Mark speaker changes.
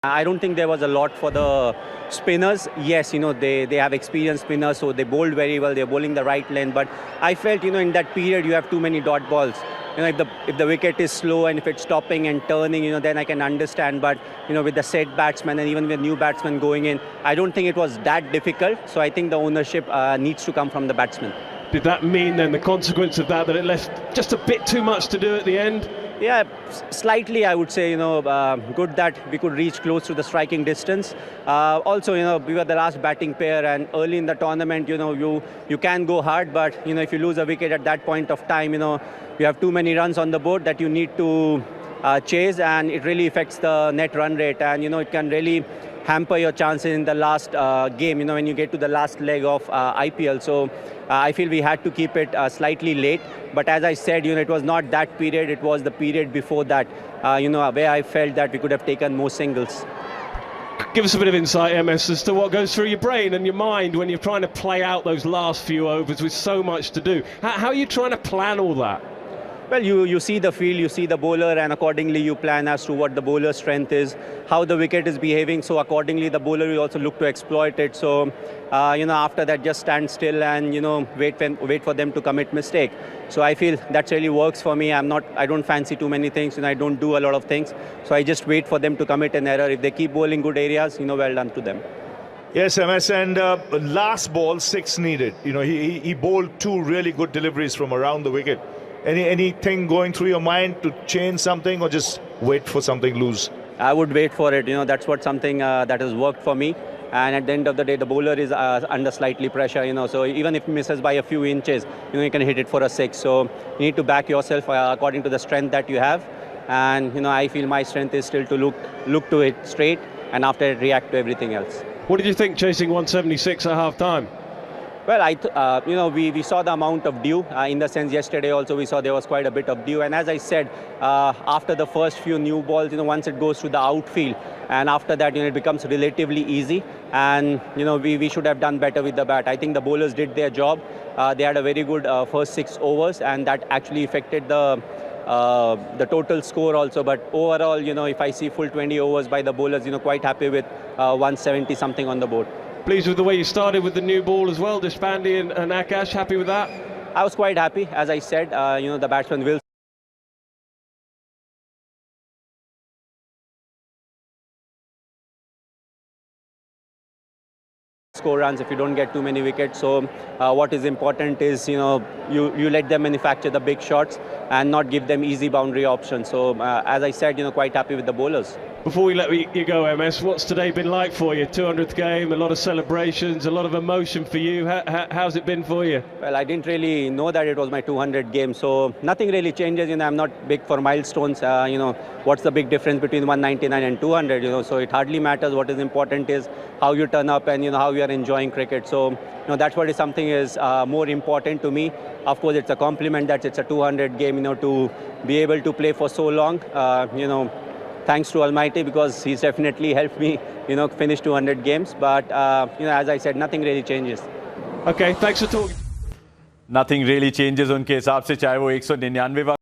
Speaker 1: I don't think there was a lot for the spinners. Yes, they have experienced spinners, so they bowled very well. They're bowling the right length. But I felt, in that period, you have too many dot balls. If the wicket is slow and if it's stopping and turning, then I can understand. But, with the set batsmen and even with new batsmen going in, I don't think it was that difficult. So I think the ownership needs to come from the batsmen.
Speaker 2: Did that mean then the consequence of that it left just a bit too much to do at the end?
Speaker 1: Yeah, slightly I would say, good that we could reach close to the striking distance. Also, we were the last batting pair, and early in the tournament, you can go hard, but, if you lose a wicket at that point of time, you have too many runs on the board that you need to chase, and it really affects the net run rate, and, it can really hamper your chances in the last game, when you get to the last leg of IPL. So I feel we had to keep it slightly late. But as I said, it was not that period, it was the period before that, where I felt that we could have taken more singles.
Speaker 2: Give us a bit of insight, MS, as to what goes through your brain and your mind when you're trying to play out those last few overs with so much to do. How are you trying to plan all that?
Speaker 1: Well, you see the field, you see the bowler, and accordingly you plan as to what the bowler's strength is, how the wicket is behaving, so accordingly the bowler will also look to exploit it. So, after that, just stand still and, wait for them to commit mistake. So I feel that really works for me. I don't fancy too many things, I don't do a lot of things. So I just wait for them to commit an error. If they keep bowling good areas, well done to them.
Speaker 3: Yes, MS, and last ball, 6 needed. He bowled 2 really good deliveries from around the wicket. Anything going through your mind to change something or just wait for something loose?
Speaker 1: I would wait for it. That's what something that has worked for me. And at the end of the day, the bowler is under slightly pressure, So even if he misses by a few inches, you can hit it for a 6. So you need to back yourself according to the strength that you have. And, I feel my strength is still to look to it straight and after it react to everything else.
Speaker 2: What did you think chasing 176 at half-time?
Speaker 1: Well, we saw the amount of dew. In the sense, yesterday also we saw there was quite a bit of dew. And as I said, after the first few new balls, once it goes to the outfield, and after that, it becomes relatively easy. And, we should have done better with the bat. I think the bowlers did their job. They had a very good first 6 overs, and that actually affected the total score also. But overall, if I see full 20 overs by the bowlers, quite happy with 170 something on the board.
Speaker 2: Pleased with the way you started with the new ball as well, Deshpande and Akash, happy with that?
Speaker 1: I was quite happy. As I said, the batsman will score runs if you don't get too many wickets. So what is important is, you let them manufacture the big shots and not give them easy boundary options. So as I said, quite happy with the bowlers.
Speaker 2: Before we let you go, MS, what's today been like for you? 200th game, a lot of celebrations, a lot of emotion for you. How's it been for you?
Speaker 1: Well, I didn't really know that it was my 200th game, so nothing really changes. I'm not big for milestones. What's the big difference between 199 and 200? So it hardly matters. What is important is how you turn up and how you are enjoying cricket. So that's what is something is more important to me. Of course, it's a compliment that it's a 200 game. To be able to play for so long. Thanks to Almighty, because he's definitely helped me, finish 200 games. But, as I said, nothing really changes.
Speaker 2: Okay, thanks for talking.
Speaker 4: Nothing really changes उनके हिसाब से, चाहे वो 199